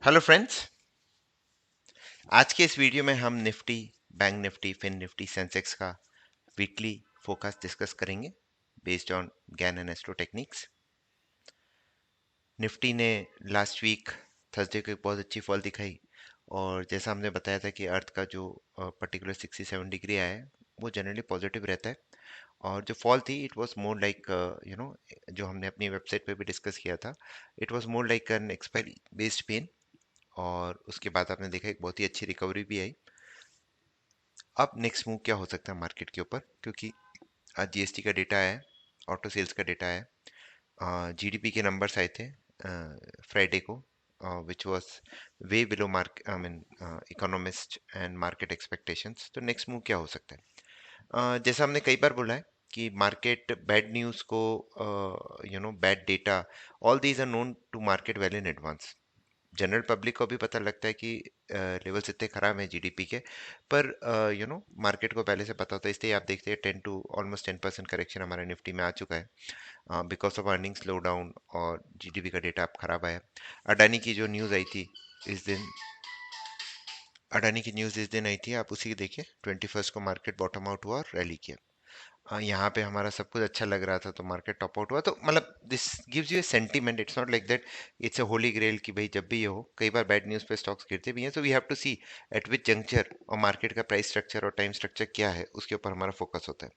Hello friends. आज के इस वीडियो में हम निफ्टी, बैंक निफ्टी, फिन निफ्टी, सेंसेक्स का वीकली फोकस डिस्कस करेंगे बेस्ड ऑन ज्ञान एंड एस्ट्रो टेक्निक्स। निफ्टी ने लास्ट वीक थर्सडे को एक बहुत अच्छी फॉल दिखाई और जैसा हमने बताया था कि अर्थ का जो पर्टिकुलर 67 डिग्री आया है वो जनरली पॉजिटिव रहता है। और जो फॉल थी इट वाज मोर लाइक जो हमने अपनी वेबसाइट पे भी डिस्कस किया था, it was more like an expiry based pain. और उसके बाद आपने देखा एक बहुत ही अच्छी रिकवरी भी आई। अब नेक्स्ट मूव क्या हो सकता है मार्केट के ऊपर, क्योंकि आज जीएसटी का डेटा है, ऑटो सेल्स का डेटा है, जीडीपी के नंबर्स आए थे फ्राइडे को, which was way below mark I mean economist and market expectations. तो नेक्स्ट मूव क्या हो सकता है? जैसा हमने कई बार बोला है कि मार्केट बैड न्यूज़ को, bad data, all these are known to market well in advance. General public को भी पता लगता है कि लेवल्स इतने खराब हैं जीडीपी के, पर मार्केट को पहले से पता होता है। इसलिए आप देखते हैं 10 टू ऑलमोस्ट 10% करेक्शन हमारे निफ्टी में आ चुका है because of earning slow down और जीडीपी का डेटा अब खराब आया। अडानी की जो न्यूज़ आई थी इस दिन अडानी की न्यूज़ इस दिन आई थी, आप उसी देखिए 21 को मार्केट बॉटम आउट हुआ और रैली किया। यहाँ पे हमारा सब कुछ अच्छा लग रहा था तो मार्केट टॉप आउट हुआ। तो मतलब this gives you a sentiment, it's not like that it's a holy grail कि भाई जब भी ये हो। कई बार बैड न्यूज़ पे स्टॉक्स गिरते भी हैं, so we have to see at which juncture और मार्केट का प्राइस स्ट्रक्चर और टाइम स्ट्रक्चर क्या है, उसके ऊपर हमारा फोकस होता है।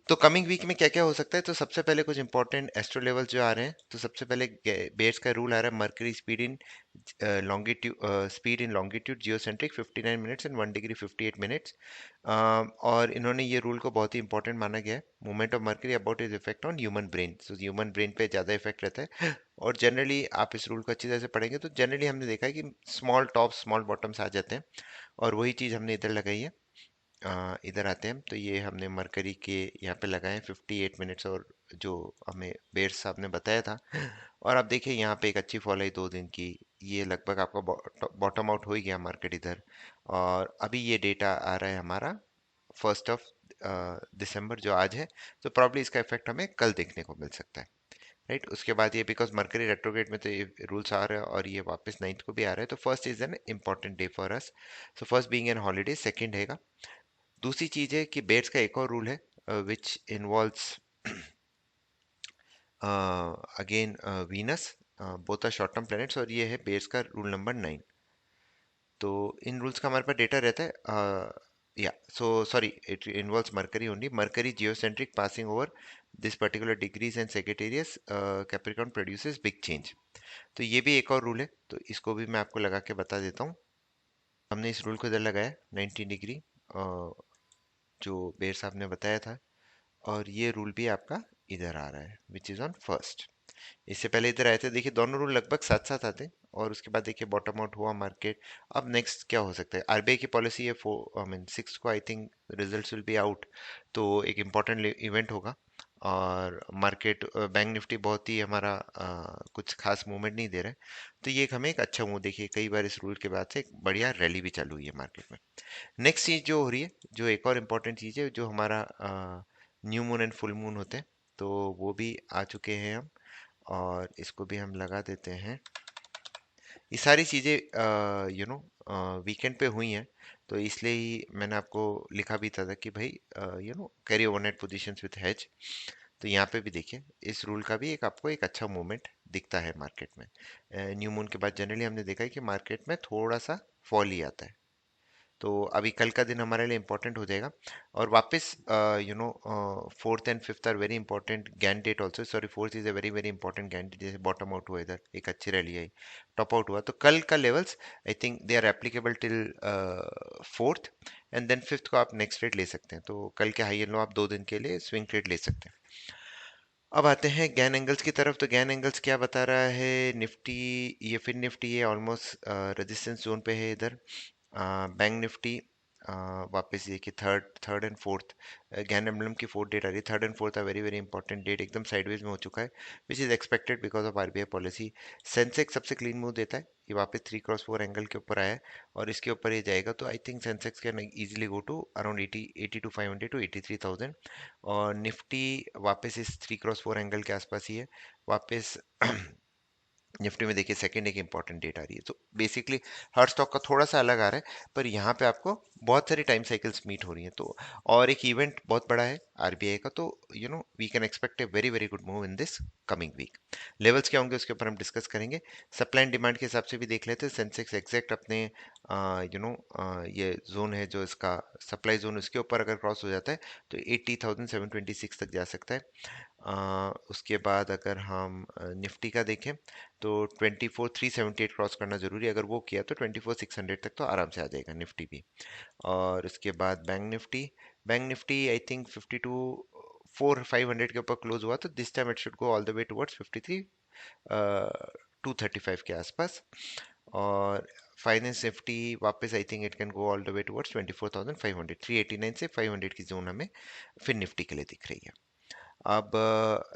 तो कमिंग वीक में क्या क्या हो सकता है? तो सबसे पहले कुछ इंपॉर्टेंट एस्ट्रो लेवल्स जो आ रहे हैं, तो सबसे पहले बेयर्स का रूल आ रहा है, mercury speed in longitude geocentric 59 minutes and 1 degree 58 minutes. और इन्होंने ये रूल को बहुत ही इंपॉर्टेंट माना गया है, movement of mercury about is effect on human brain. So human brain पे ज़्यादा इफेक्ट रहता है। और जनरली आप इस रूल को अच्छी तरह से पढ़ेंगे तो जनरली हमने देखा है कि स्मॉल टॉप स्मॉल बॉटम्स आ जाते हैं, और वही चीज़ हमने इधर लगाई है। इधर आते हैं तो ये हमने मरकरी के यहाँ पे लगाए 58 मिनट्स, और जो हमें बेयर साहब ने बताया था। और आप देखिए यहाँ पे एक अच्छी फॉल आई 2 दिन की। ये लगभग आपका बॉटम आउट हो ही गया मार्केट इधर। और अभी ये डेटा आ रहा है हमारा 1 दिसंबर जो आज है, तो प्रॉब्ली इसका इफेक्ट हमें कल देखने को मिल सकता है। राइट, उसके बाद ये बिकॉज मरकरी रेट्रोग्रेड में तो ये रूल्स आ रहे हैं और ये वापस 9th को भी आ रहा है, तो first is an important day for us. So first being an holiday, second है। दूसरी चीज है कि बेट्स का एक और रूल है which involves again Venus, both are short term planets, और ये है बेट्स का रूल नंबर 9। तो इन रूल्स का हमारे पास डेटा रहता है, या so sorry, it involves Mercury only. Mercury geocentric passing over this particular degrees and Sagittarius Capricorn produces big change. तो ये भी एक और रूल है, तो इसको भी मैं आपको लगा के बता देता हूँ। हमने इस रूल को इधर लगाया 90 डिग्री, जो बेर साहब ने बताया था। और ये रूल भी आपका इधर आ रहा है विच इज़ ऑन फर्स्ट। इससे पहले इधर आए थे, देखिए दोनों रूल लगभग साथ साथ आते हैं। और उसके बाद देखिए बॉटम आउट हुआ मार्केट। अब नेक्स्ट क्या हो सकता है? आरबीआई की पॉलिसी है 4 आई मीन 6 को, I think results will be out. तो एक इम्पॉर्टेंट इवेंट होगा। और मार्केट बैंक निफ्टी बहुत ही हमारा कुछ खास मूवमेंट नहीं दे रहा है। तो ये एक हमें एक अच्छा मूव, देखिए कई बार इस रूल के बाद से एक बढ़िया रैली भी चालू हुई है मार्केट में। नेक्स्ट चीज जो हो रही है, जो एक और इम्पोर्टेंट चीज है, जो हमारा new moon and full moon होते हैं, तो वो भी आ चुके हैं हम। और इसको भी हम लगा देते हैं। ये सारी चीज़ें वीकेंड पे हुई हैं, तो इसलिए ही मैंने आपको लिखा भी था कि भाई carry overnight positions with hedge. तो यहाँ पे भी देखिए इस रूल का भी एक आपको एक अच्छा मूवमेंट दिखता है मार्केट में। न्यू मून के बाद जनरली हमने देखा है कि मार्केट में थोड़ा सा फॉल ही आता है। तो अभी कल का दिन हमारे लिए इंपॉर्टेंट हो जाएगा। और वापस fourth and fifth are very important Gann date also. Sorry, fourth is a very very important Gann date. जैसे बॉटम आउट हुआ इधर, एक अच्छी रैली आई, टॉप आउट हुआ, तो कल का levels I think they are applicable till fourth. And then fifth को आप नेक्स्ट ट्रेड ले सकते हैं। तो कल के हाई एंड लो आप 2 दिन के लिए स्विंग ट्रेड ले सकते हैं। अब आते हैं गैन एंगल्स की तरफ। तो गैन एंगल्स क्या बता रहा है निफ्टी? ये फिर निफ्टी ये ऑलमोस्ट रेजिस्टेंस जोन पे है इधर। बैंक निफ्टी वापस ये कि third third and fourth Gann एम्बलम की फोर्थ डेट आ रही है। Third and fourth are very very important date, एकदम साइडवेज में हो चुका है, which is expected because of RBI policy. Sensex सबसे क्लीन मूव देता है, ये वापस 3x4 एंगल के ऊपर आया है और इसके ऊपर ये जाएगा, तो I think Sensex can easily go to around 80 to 500 to 83,000। और निफ्टी वापस इस 3x4 एंगल के आसपास ही है वापस। निफ्टी में देखिए सेकंड एक इंपॉर्टेंट डेट आ रही है, तो बेसिकली हर स्टॉक का थोड़ा सा अलग आ रहा है, पर यहाँ पे आपको बहुत सारी टाइम साइकिल्स मीट हो रही हैं। तो और एक इवेंट बहुत बड़ा है आरबीआई का, तो we can expect a very very good move in this coming week. Levels क्या होंगे उसके ऊपर हम डिस्कस करेंगे। सप्लाई एंड डिमांड के हिसाब से भी देख लेते हैं। सेंसेक्स एग्जैक्ट अपने ये जोन है जो इसका सप्लाई जोन, उसके ऊपर अगर क्रॉस हो जाता है तो 80,726 तक जा सकता है। उसके बाद अगर हम निफ्टी का देखें तो 24,378 क्रॉस करना जरूरी है। अगर वो किया तो 24,600 तक तो आराम से आ जाएगा निफ्टी भी। और उसके बाद बैंक निफ्टी आई थिंक 52,400 के ऊपर क्लोज हुआ, तो this time it should go all the way towards 53,235 के आसपास। और फाइनेंस निफ्टी वापस I think it can go all the way towards 24,500, 389 से 500 की जोन हमें फिर निफ्टी के लिए दिख रही है। अब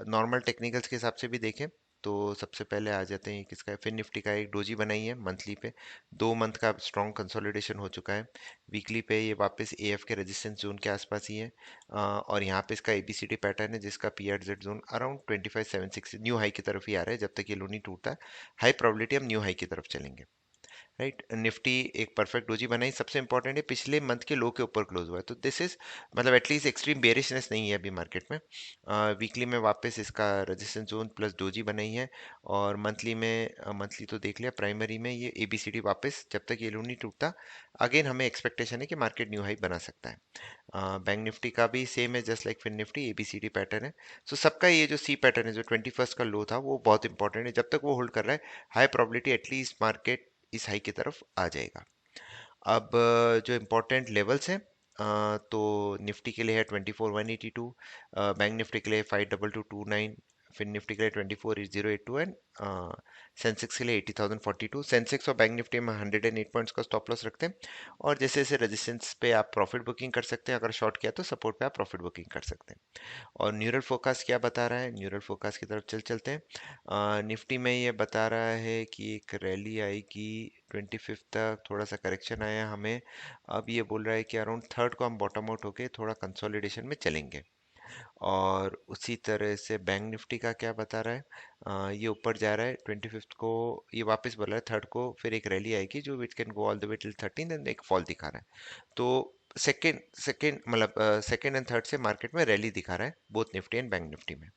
नॉर्मल टेक्निकल्स के हिसाब से भी देखें तो सबसे पहले आ जाते हैं किसका है, फिन निफ्टी का एक डोजी बनाई है मंथली पे, 2 मंथ का स्ट्रॉन्ग कंसोलिडेशन हो चुका है। वीकली पे ये वापस एएफ के रेजिस्टेंस जोन के आसपास ही है। और यहाँ पे इसका एबीसीडी पैटर्न है जिसका P at Z zone around 25,760 new high की तरफ ही आ रहा है। जब तक ये लो नहीं टूटता है, हाई प्रोबेबिलिटी हम न्यू हाई की तरफ चलेंगे। राइट, निफ्टी एक परफेक्ट डोजी बनाई। सबसे इंपॉर्टेंट है पिछले मंथ के लो के ऊपर क्लोज हुआ है, तो दिस इज मतलब एटलीस्ट एक्सट्रीम बेरिशनेस नहीं है अभी मार्केट में। वीकली में वापस इसका रेजिस्टेंस जोन प्लस डोजी बनाई है। और मंथली तो देख लिया, प्राइमरी में ये एबीसीडी वापस जब तक ये लो नहीं टूटता, अगेन हमें एक्सपेक्टेशन है कि मार्केट न्यू हाई बना सकता है। बैंक निफ्टी का भी सेम है, just like fin Nifty A B C D pattern है। सो सबका ये जो सी पैटर्न है जो 21st का लो था वो बहुत इंपॉर्टेंट है। जब तक वो होल्ड कर रहा है, हाई प्रोबेबिलिटी एटलीस्ट मार्केट इस हाई की तरफ आ जाएगा। अब जो इम्पोर्टेंट लेवल्स हैं, तो निफ्टी के लिए है 24,182, बैंक निफ्टी के लिए 5,229, फिर निफ्टी के लिए 24,082 एंड सेंसेक्स के लिए 80,042। सेंसेक्स और बैंक निफ्टी में 108 पॉइंट्स का स्टॉप लॉस रखते हैं। और जैसे जैसे रेजिस्टेंस पे आप प्रॉफिट बुकिंग कर सकते हैं, अगर शॉर्ट किया तो सपोर्ट पे आप प्रॉफिट बुकिंग कर सकते हैं। और न्यूरल फोकास्ट क्या बता रहा है, न्यूरल फोकास्ट की तरफ चलते हैं। निफ्टी में ये बता रहा है कि एक रैली आएगी 25 तक, थोड़ा सा करेक्शन आया हमें। अब ये बोल रहा है कि अराउंड थर्ड को हम बॉटम आउट होके थोड़ा कंसोलिडेशन में चलेंगे। और उसी तरह से बैंक निफ्टी का क्या बता रहा है, ये ऊपर जा रहा है 25 को, ये वापस बोल रहा है थर्ड को फिर एक रैली आएगी जो which can go all the way till 13, and एक फॉल दिखा रहा है। तो सेकेंड सेकेंड मतलब सेकेंड एंड थर्ड से मार्केट में रैली दिखा रहा है both Nifty and bank Nifty में।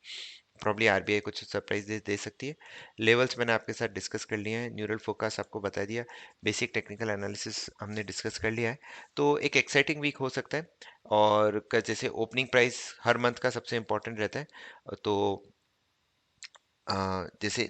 प्रॉब्ली आरबीआई कुछ सरप्राइज दे सकती है। लेवल्स मैंने आपके साथ डिस्कस कर लिए हैं, न्यूरल फोकस आपको बता दिया, बेसिक टेक्निकल एनालिसिस हमने डिस्कस कर लिया है। तो एक एक्साइटिंग वीक हो सकता है। और जैसे ओपनिंग प्राइस हर मंथ का सबसे इंपॉर्टेंट रहता है, तो जैसे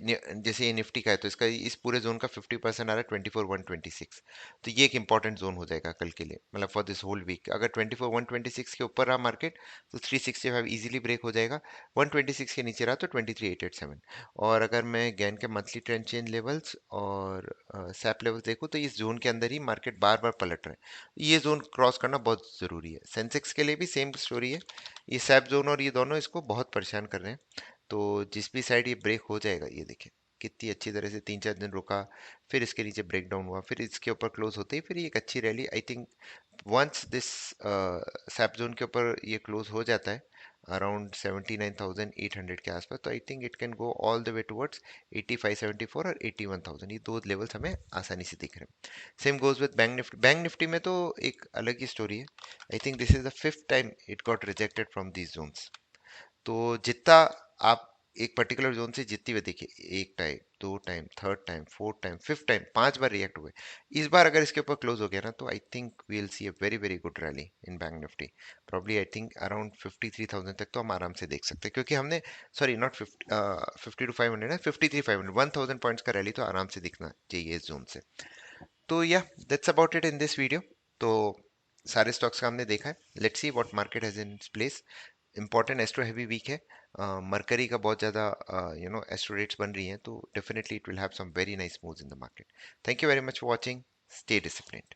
ये निफ्टी का है तो इसका इस पूरे जोन का 50% आ रहा है 24,126। तो ये एक इंपॉर्टेंट जोन हो जाएगा कल के लिए, मतलब फॉर दिस होल वीक। अगर 24,126 के ऊपर रहा मार्केट तो 365 इजीली ब्रेक हो जाएगा। 126 के नीचे रहा तो 23,887। और अगर मैं गैन के मंथली ट्रेंड चेंज लेवल्स और सैप लेवल्स देखूँ तो इस जोन के अंदर ही मार्केट बार बार पलट रहा है। ये जोन क्रॉस करना बहुत ज़रूरी है। सेंसेक्स के लिए भी सेम स्टोरी है, ये सैप जोन और ये दोनों इसको बहुत परेशान कर रहे हैं। तो जिस भी साइड ये ब्रेक हो जाएगा, ये देखें कितनी अच्छी तरह से 3-4 दिन रुका, फिर इसके नीचे ब्रेक डाउन हुआ, फिर इसके ऊपर क्लोज होते ही फिर ये एक अच्छी rally I think once this सैप जोन के ऊपर ये क्लोज हो जाता है अराउंड 79,800 के आसपास, तो I think it can go all the way towards 8574 और 81,000। ये दो लेवल्स हमें आसानी से दिख रहे हैं। Same goes with bank Nifty. Bank Nifty में तो एक अलग ही स्टोरी है। I think this is the fifth time it got rejected from these zones. तो जितना आप एक पर्टिकुलर जोन से जितनी हुए देखिए, एक टाइम, दो time, third time, fourth time, fifth time, 5 बार रिएक्ट हुए। इस बार अगर इसके ऊपर क्लोज हो गया ना तो I think we will see a very very good rally in bank Nifty. Probably I think around 53,000 तक तो हम आराम से देख सकते हैं, क्योंकि हमने सॉरी नॉट 50 to 500 है, 53,500, 1,000 पॉइंट्स का रैली तो आराम से दिखना चाहिए इस जोन से। तो या that's about it in this video. तो सारे स्टॉक्स का हमने देखा है। Let's see what market has in place. Important astro heavy week है। मरकरी का बहुत ज़्यादा एस्ट्रो रेट्स बन रही हैं, तो definitely it will have some very nice moves in the market. Thank you very much for watching. Stay disciplined.